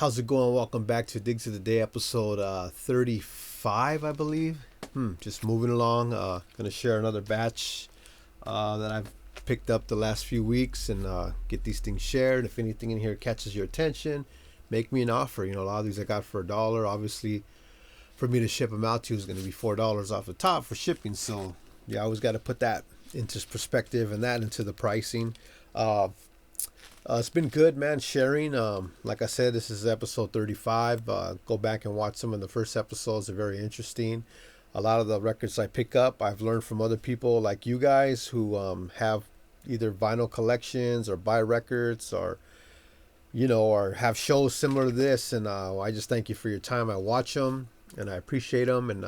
How's it going? Welcome back to Digs of the Day, episode 35, I believe. Just moving along. Gonna share another batch that I've picked up the last few weeks and get these things shared. If anything in here catches your attention, make me an offer. You know, a lot of these I got for $1. Obviously, for me to ship them out to is going to be $4 off the top for shipping. So, yeah, I always got to put that into perspective and that into the pricing. Uh, it's been good, man, sharing. Like I said, this is episode 35. Go back and watch some of the first episodes. They're very interesting. A lot of the records I pick up, I've learned from other people like you guys who have either vinyl collections or buy records or, or have shows similar to this. And I just thank you for your time. I watch them and I appreciate them. And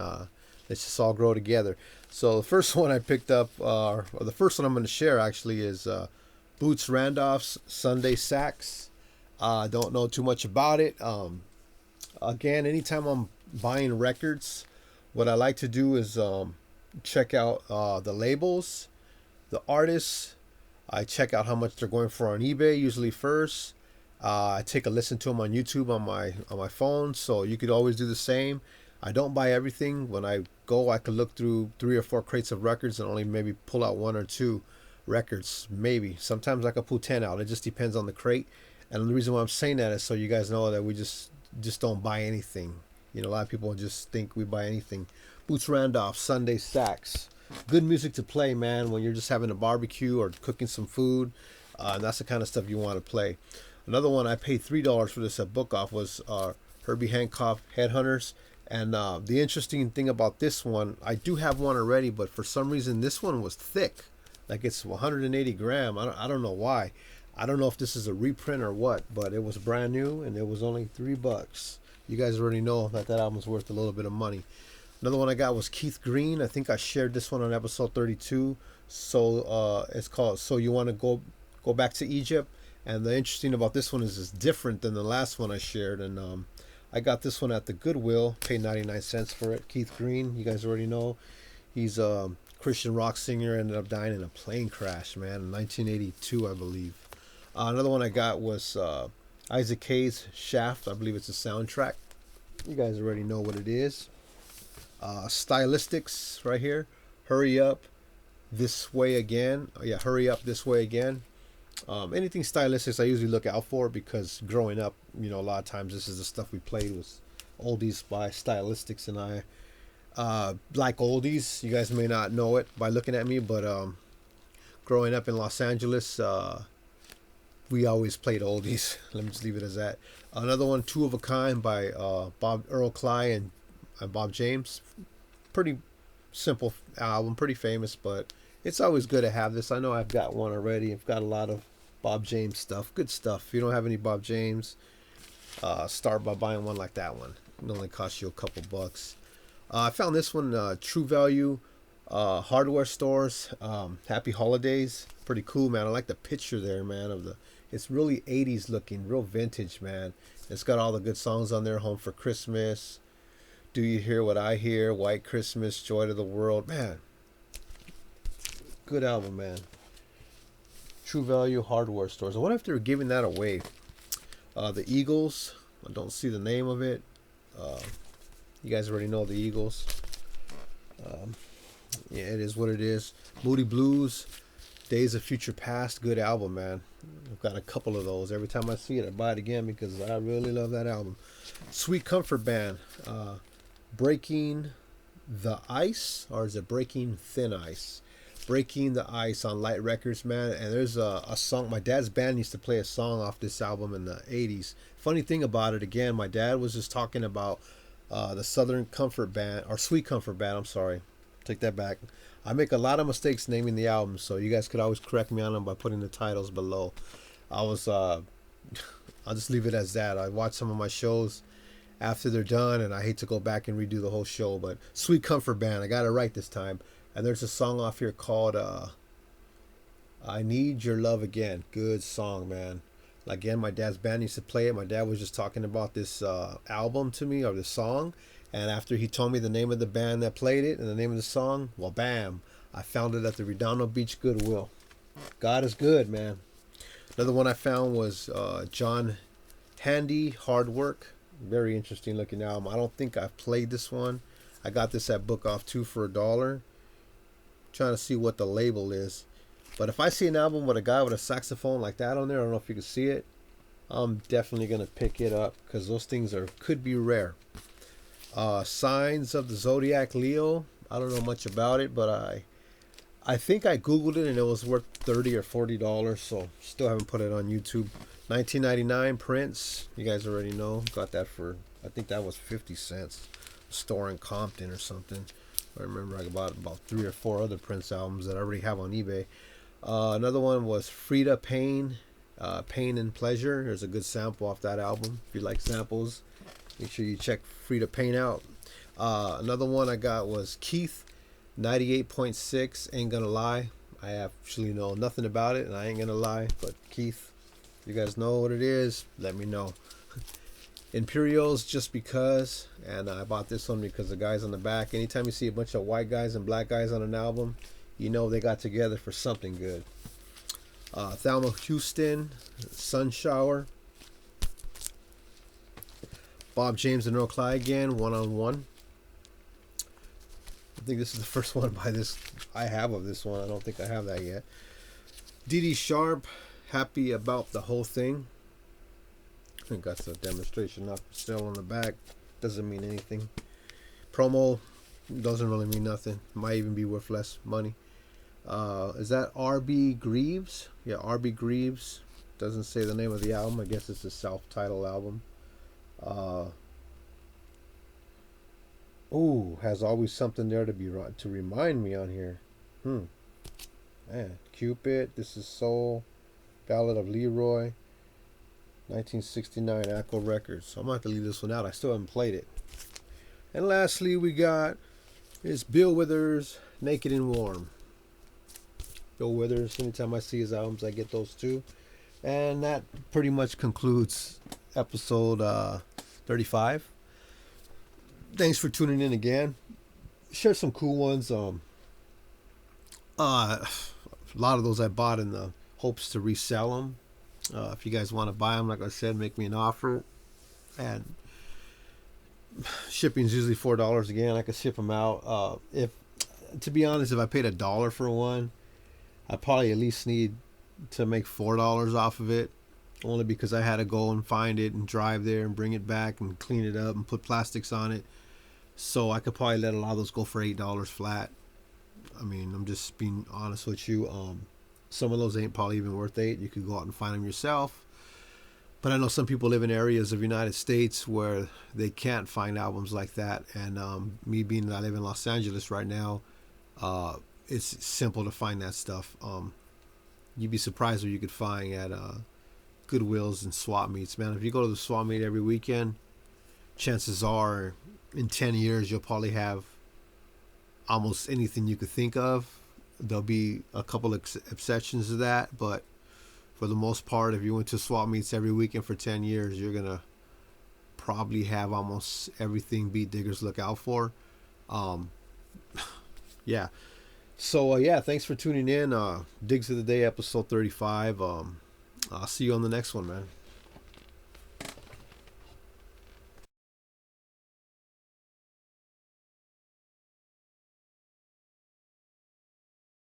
let's just all grow together. So the first one I picked up, or the first one I'm going to share actually is Boots Randolph's Sunday Sax. Don't know too much about it. Again, anytime I'm buying records, what I like to do is check out the labels, the artists. I check out how much they're going for on eBay usually first. I take a listen to them on YouTube on my phone, so you could always do the same. I don't buy everything. When I go, I could look through 3 or 4 crates of records and only maybe pull out 1 or 2 records, maybe. Sometimes I could pull 10 out. It just depends on the crate. And the reason why I'm saying that is so you guys know that we just don't buy anything. You know, a lot of people just think we buy anything. Boots Randolph, Sunday Sax. Good music to play, man, when you're just having a barbecue or cooking some food. And that's the kind of stuff you want to play. Another one I paid $3 for this at Book Off was Herbie Hancock Headhunters. And the interesting thing about this one, I do have one already, but for some reason this one was thick. Like it's 180 gram. I don't know why. I don't know if this is a reprint or what, but it was brand new and it was only $3. You guys already know that album's worth a little bit of money. Another one I got was Keith Green. I think I shared this one on episode 32. So it's called So You Want to Go Back to Egypt. And the interesting about this one is it's different than the last one I shared. And I got this one at the Goodwill. Paid 99 cents for it. Keith Green, you guys already know. He's a Christian rock singer. Ended up dying in a plane crash, man, in 1982, I believe. Another one I got was Isaac Hayes' Shaft. I believe it's a soundtrack. You guys already know what it is. Stylistics right here. Hurry Up This Way Again. Yeah, Hurry Up This Way Again. Anything stylistics I usually look out for because growing up, a lot of times this is the stuff we played was oldies by Stylistics, and I like oldies. You guys may not know it by looking at me, but growing up in Los Angeles, we always played oldies. Let me just leave it as that. Another one, Two of a Kind by Earl Cly and Bob James. Pretty simple album, pretty famous, but it's always good to have this. I know I've got one already. I've got a lot of Bob James stuff. Good stuff. If you don't have any Bob James, start by buying one like that one. It only costs you a couple bucks. I found this one, True Value hardware stores. Happy Holidays. Pretty cool, man. I like the picture there, man. It's really 80s looking, real vintage, man. It's got all the good songs on there. Home for Christmas, Do You Hear What I Hear, White Christmas, Joy to the World. Man, good album, man. True Value hardware stores. I wonder if they're giving that away. The Eagles. I don't see the name of it. You guys already know the Eagles. Yeah, it is what it is. Moody Blues, Days of Future Past. Good album, man. I've got a couple of those. Every time I see it, I buy it again because I really love that album. Sweet Comfort Band. Breaking the Ice, or is it Breaking Thin Ice? Breaking the Ice on Light Records, man. And there's a song. My dad's band used to play a song off this album in the 80s. Funny thing about it, again, my dad was just talking about the Southern Comfort Band, or Sweet Comfort Band, I'm sorry. Take that back. I make a lot of mistakes naming the album, so you guys could always correct me on them by putting the titles below. I'll just leave it as that. I watch some of my shows after they're done, and I hate to go back and redo the whole show, but Sweet Comfort Band, I got it right this time. And there's a song off here called I Need Your Love Again. Good song, man. Again, my dad's band used to play it. My dad was just talking about this album to me, or the song. And after he told me the name of the band that played it and the name of the song, well, bam, I found it at the Redondo Beach Goodwill. God is good, man. Another one I found was John Handy Hard Work. Very interesting looking album. I don't think I've played this one. I got this at Book Off 2 for $1. Trying to see what the label is. But if I see an album with a guy with a saxophone like that on there, I don't know if you can see it, I'm definitely going to pick it up because those things could be rare. Signs of the Zodiac Leo. I don't know much about it, but I think I Googled it and it was worth $30 or $40, so still haven't put it on YouTube. 1999 Prince. You guys already know. Got that for, I think that was 50 cents. Store in Compton or something. I remember I bought about 3 or 4 other Prince albums that I already have on eBay. Another one was Frida Payne, Pain and Pleasure. There's a good sample off that album. If you like samples, make sure you check Frida Payne out. Another one I got was Keith, 98.6, Ain't Gonna Lie. I actually know nothing about it, and I ain't gonna lie, but Keith, if you guys know what it is, let me know. Imperials, Just Because, and I bought this one because the guys on the back, anytime you see a bunch of white guys and black guys on an album, you know they got together for something good. Thelma Houston, Sun Shower. Bob James and Earl Again, One on One. I think this is the first one I have of this one. I don't think I have that yet. Dee Dee Sharp, Happy About the Whole Thing. I think that's a demonstration, not for sale on the back. Doesn't mean anything. Promo doesn't really mean nothing. Might even be worth less money. Is that R.B. Greaves? Yeah, R.B. Greaves. Doesn't say the name of the album. I guess it's a self-titled album. Has always something there to remind me on here. Man, Cupid. This is Soul. Ballad of Leroy. 1969 Echo Records. I'm gonna have to leave this one out. I still haven't played it. And lastly, we got is Bill Withers, Naked and Warm. Bill Withers. Anytime I see his albums, I get those too. And that pretty much concludes episode 35. Thanks for tuning in again. Share some cool ones. A lot of those I bought in the hopes to resell them. If you guys want to buy them, like I said, make me an offer. And shipping is usually $4 again. I could ship them out. To be honest, if I paid $1 for one, I probably at least need to make $4 off of it. Only because I had to go and find it and drive there and bring it back and clean it up and put plastics on it. So I could probably let a lot of those go for $8 flat. I mean, I'm just being honest with you. Some of those ain't probably even worth $8. You could go out and find them yourself. But I know some people live in areas of the United States where they can't find albums like that. And me being that I live in Los Angeles right now, it's simple to find that stuff. You'd be surprised what you could find at Goodwills and swap meets, man. If you go to the swap meet every weekend, chances are in 10 years you'll probably have almost anything you could think of. There'll be a couple of exceptions to that, but for the most part, if you went to swap meets every weekend for 10 years, you're gonna probably have almost everything Beat Diggers look out for. Yeah. So yeah, thanks for tuning in. Digs of the Day, episode 35. I'll see you on the next one, man.